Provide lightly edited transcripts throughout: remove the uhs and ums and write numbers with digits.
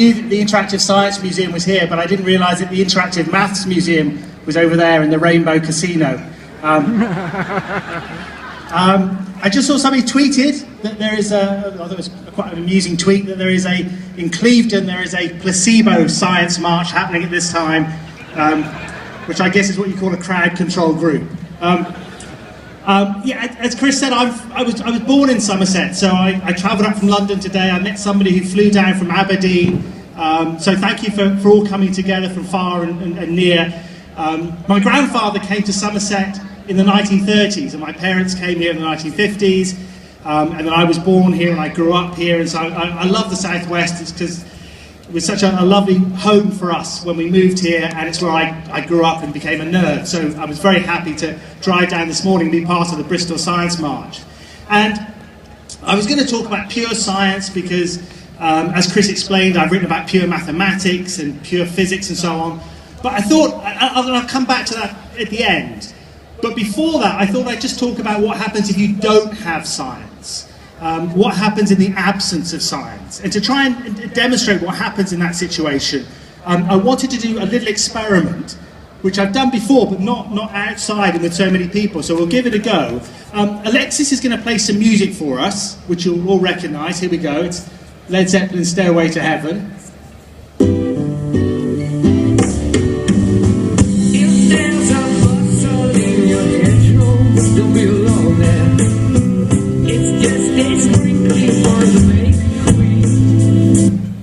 knew that the Interactive Science Museum was here, but I didn't realise that the Interactive Maths Museum was over there in the Rainbow Casino. I just saw somebody tweeted that there is I thought it was quite an amusing tweet, that there is in Clevedon, there is a placebo science march happening at this time, which I guess is what you call a crowd control group. Yeah, as Chris said, I was born in Somerset, so I travelled up from London today. I met somebody who flew down from Aberdeen, so thank you for all coming together from far and near. My grandfather came to Somerset in the 1930s, and my parents came here in the 1950s, and then I was born here and I grew up here, and so I love the Southwest. It's because it was such a lovely home for us when we moved here, and it's where I grew up and became a nerd. So I was very happy to drive down this morning and be part of the Bristol Science March. And I was going to talk about pure science because, as Chris explained, I've written about pure mathematics and pure physics and so on. But I thought I'll come back to that at the end. But before that, I thought I'd just talk about what happens if you don't have science. What happens in the absence of science. And to try and demonstrate what happens in that situation, I wanted to do a little experiment, which I've done before, but not outside and with so many people, so we'll give it a go. Alexis is going to play some music for us, which you'll all recognise. Here we go. It's Led Zeppelin's Stairway to Heaven.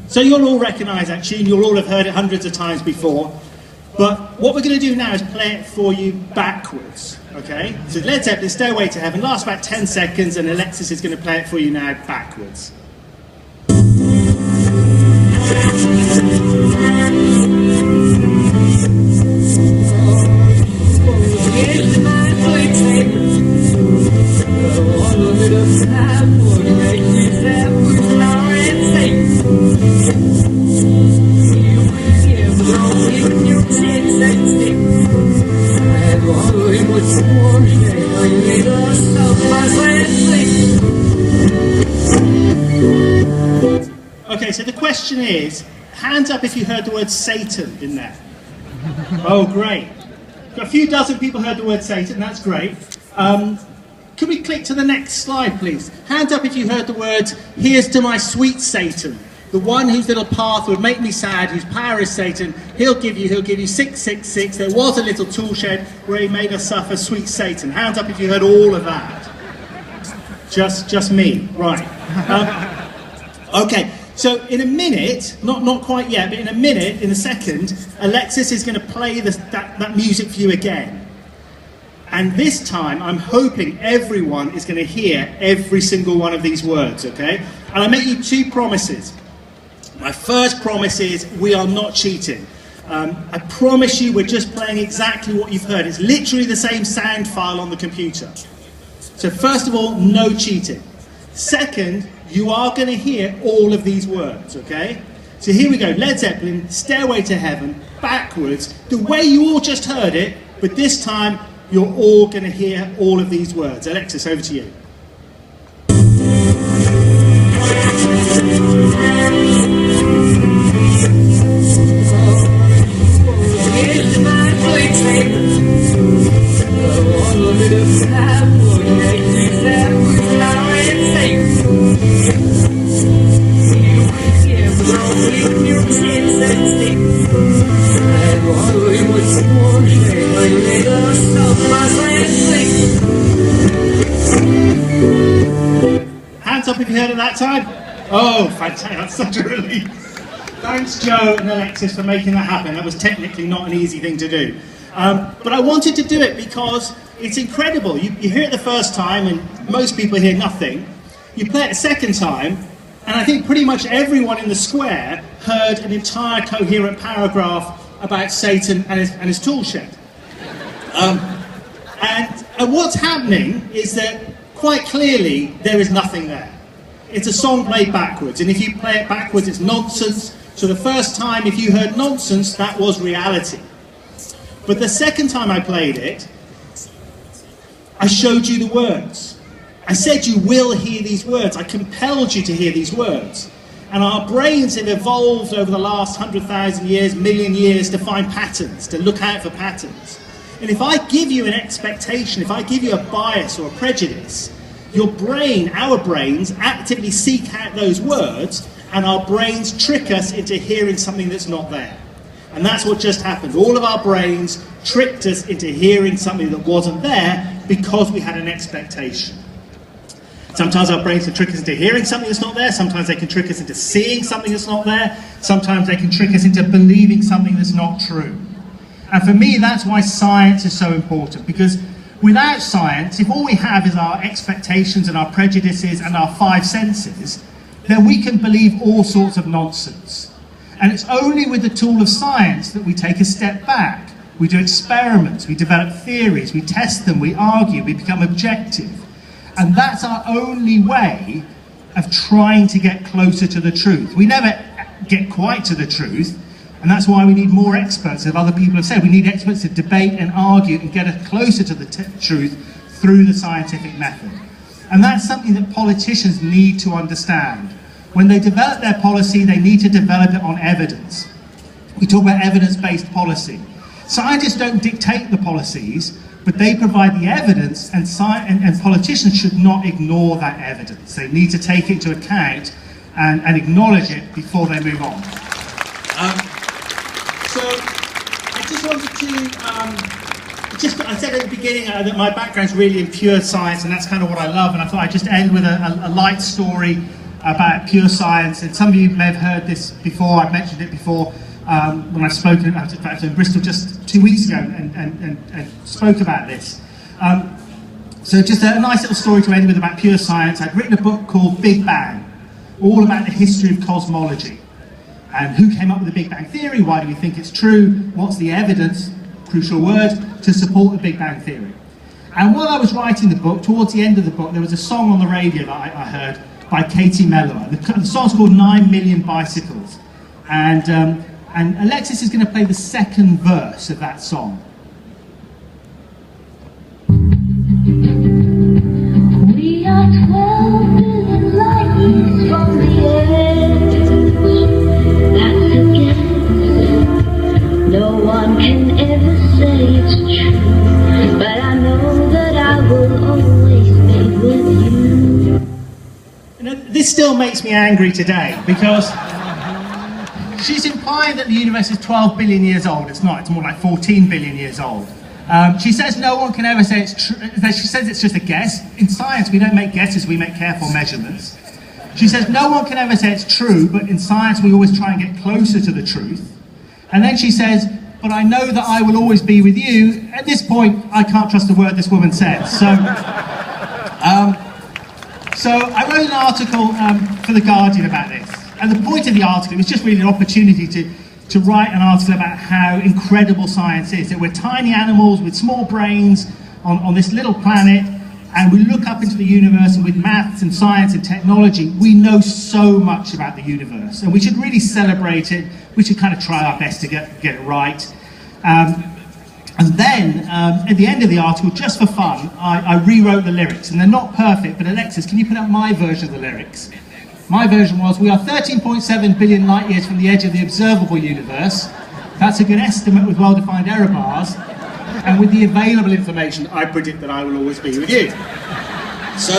So you'll all recognise that tune, you'll all have heard it hundreds of times before, but what we're going to do now is play it for you backwards, okay? So Led Zeppelin, Stairway to Heaven, lasts about 10 seconds, and Alexis is going to play it for you now backwards. Okay, so the question is, hands up if you heard the word Satan in there. Oh, great. Got a few dozen people heard the word Satan, that's great. Could we click to the next slide, please? Hands up if you heard the words, "Here's to my sweet Satan, the one whose little path would make me sad, whose power is Satan. He'll give you 666. There was a little tool shed where he made us suffer, sweet Satan." Hands up if you heard all of that. Just me, right. Okay, so in a minute, not quite yet, but in a minute, in a second, Alexis is going to play that music for you again. And this time, I'm hoping everyone is going to hear every single one of these words, okay? And I make you two promises. My first promise is we are not cheating. I promise you we're just playing exactly what you've heard. It's literally the same sound file on the computer. So first of all, no cheating. Second, you are going to hear all of these words, okay? So here we go, Led Zeppelin, Stairway to Heaven, backwards, the way you all just heard it, but this time you're all going to hear all of these words. Alexis, over to you. Hands up if you heard it that time. Oh, fantastic, that's such a relief. Thanks, Joe and Alexis, for making that happen. That was technically not an easy thing to do. But I wanted to do it because it's incredible. You hear it the first time, and most people hear nothing. You play it a second time, and I think pretty much everyone in the square heard an entire coherent paragraph about Satan and his tool shed. And what's happening is that, quite clearly, there is nothing there. It's a song played backwards, and if you play it backwards, it's nonsense. So the first time, if you heard nonsense, that was reality. But the second time I played it, I showed you the words. I said you will hear these words. I compelled you to hear these words. And our brains have evolved over the last 100,000 years, million years, to find patterns, to look out for patterns. And if I give you an expectation, if I give you a bias or a prejudice, your brain, our brains, actively seek out those words, and our brains trick us into hearing something that's not there. And that's what just happened. All of our brains tricked us into hearing something that wasn't there because we had an expectation. Sometimes our brains can trick us into hearing something that's not there. Sometimes they can trick us into seeing something that's not there. Sometimes they can trick us into believing something that's not true. And for me, that's why science is so important, because without science, if all we have is our expectations and our prejudices and our five senses, then we can believe all sorts of nonsense. And it's only with the tool of science that we take a step back. We do experiments, we develop theories, we test them, we argue, we become objective. And that's our only way of trying to get closer to the truth. We never get quite to the truth, and that's why we need more experts, as other people have said. We need experts to debate and argue and get us closer to the truth through the scientific method. And that's something that politicians need to understand. When they develop their policy, they need to develop it on evidence. We talk about evidence-based policy. Scientists don't dictate the policies, but they provide the evidence, and politicians should not ignore that evidence. They need to take it into account and acknowledge it before they move on. So I just wanted to, I said at the beginning that my background's really in pure science, and that's kind of what I love, and I thought I'd just end with a light story about pure science. And some of you may have heard this before. I've mentioned it before when I've spoken about it in Bristol just 2 weeks ago and spoke about this. So just a nice little story to end with about pure science. I'd written a book called Big Bang, all about the history of cosmology and who came up with the Big Bang Theory, why do we think it's true, what's the evidence, crucial word, to support the Big Bang Theory. And while I was writing the book, towards the end of the book, there was a song on the radio that I heard by Katie Melua. The song's called 9 Million Bicycles. And Alexis is going to play the second verse of that song. We are 12 billion light years from the edge. That's a guess. No one can ever say it's true, but I know that I will always be with you. You know, this still makes me angry today, because she's implying that the universe is 12 billion years old. It's not, it's more like 14 billion years old. She says no one can ever say it's true. She says it's just a guess. In science, we don't make guesses, we make careful measurements. She says no one can ever say it's true, but in science, we always try and get closer to the truth. And then she says, but I know that I will always be with you. At this point, I can't trust a word this woman says. So I wrote an article for The Guardian about this. And the point of the article was just really an opportunity to write an article about how incredible science is, that we're tiny animals with small brains on this little planet, and we look up into the universe, and with maths and science and technology, we know so much about the universe, and we should really celebrate it. We should kind of try our best to get it right. And then, at the end of the article, just for fun, I rewrote the lyrics, and they're not perfect, but Alexis, can you put up my version of the lyrics? My version was, we are 13.7 billion light years from the edge of the observable universe. That's a good estimate with well-defined error bars. And with the available information, I predict that I will always be with you. So,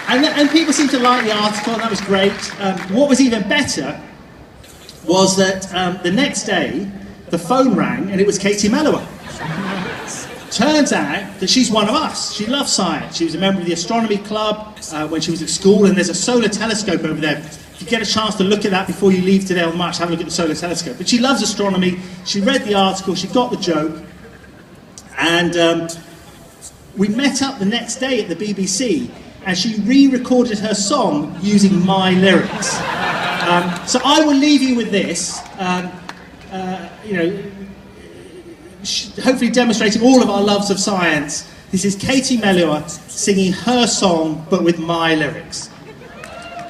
and people seem to like the article, and that was great. What was even better was that the next day, the phone rang, and it was Katie Melua. Turns out that she's one of us. She loves science. She was a member of the astronomy club when she was at school, and there's a solar telescope over there. If you get a chance to look at that before you leave today on March, have a look at the solar telescope. But she loves astronomy. She read the article, she got the joke, and we met up the next day at the BBC, and she re-recorded her song using my lyrics. So I will leave you with this. Hopefully demonstrating all of our loves of science. This is Katie Melua singing her song, but with my lyrics.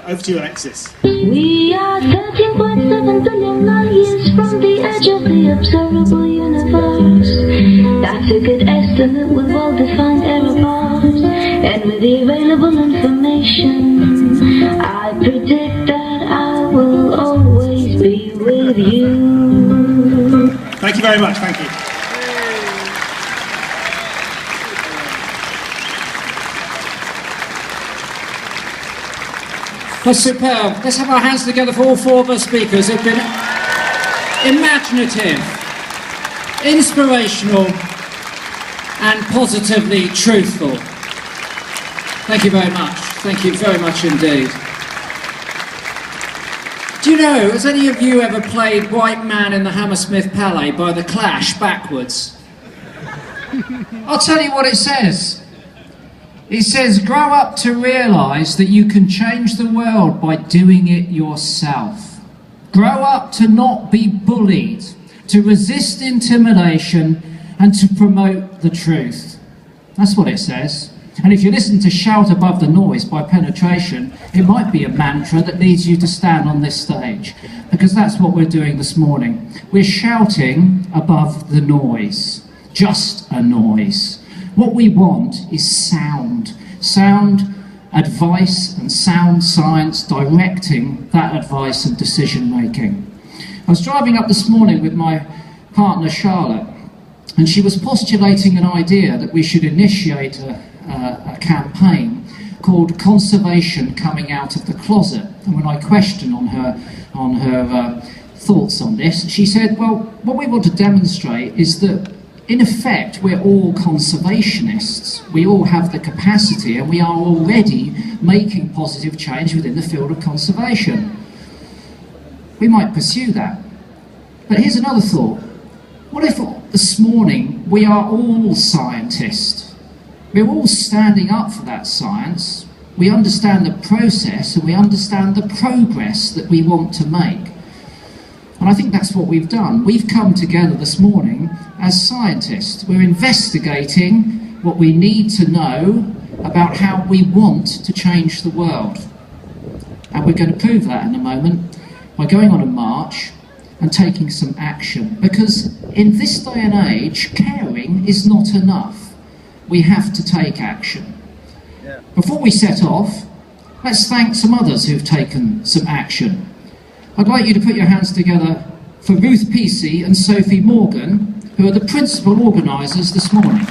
Over to you, Alexis. We are 13.7 billion light years from the edge of the observable universe. That's a good estimate with well-defined error bars. And with the available information, I predict that I will always be with you. Thank you very much, thank you. That's superb. Let's have our hands together for all four of our speakers. They've been imaginative, inspirational, and positively truthful. Thank you very much. Thank you very much indeed. Do you know, has any of you ever played White Man in the Hammersmith Palais by The Clash backwards? I'll tell you what it says. It says, grow up to realise that you can change the world by doing it yourself. Grow up to not be bullied, to resist intimidation, and to promote the truth. That's what it says. And if you listen to Shout Above the Noise by Penetration, it might be a mantra that leads you to stand on this stage, because that's what we're doing this morning. We're shouting above the noise, just a noise. What we want is sound advice and sound science directing that advice and decision making. I was driving up this morning with my partner Charlotte, and she was postulating an idea that we should initiate a campaign called Conservation Coming Out of the Closet. And when I questioned on her thoughts on this, she said, well, what we want to demonstrate is that in effect, we're all conservationists. We all have the capacity, and we are already making positive change within the field of conservation. We might pursue that. But here's another thought. What if this morning we are all scientists? We're all standing up for that science. We understand the process, and we understand the progress that we want to make. And I think that's what we've done. We've come together this morning as scientists. We're investigating what we need to know about how we want to change the world. And we're going to prove that in a moment by going on a march and taking some action. Because in this day and age, caring is not enough. We have to take action. Before we set off, let's thank some others who've taken some action. I'd like you to put your hands together for Ruth Peacey and Sophie Morgan, who are the principal organisers this morning.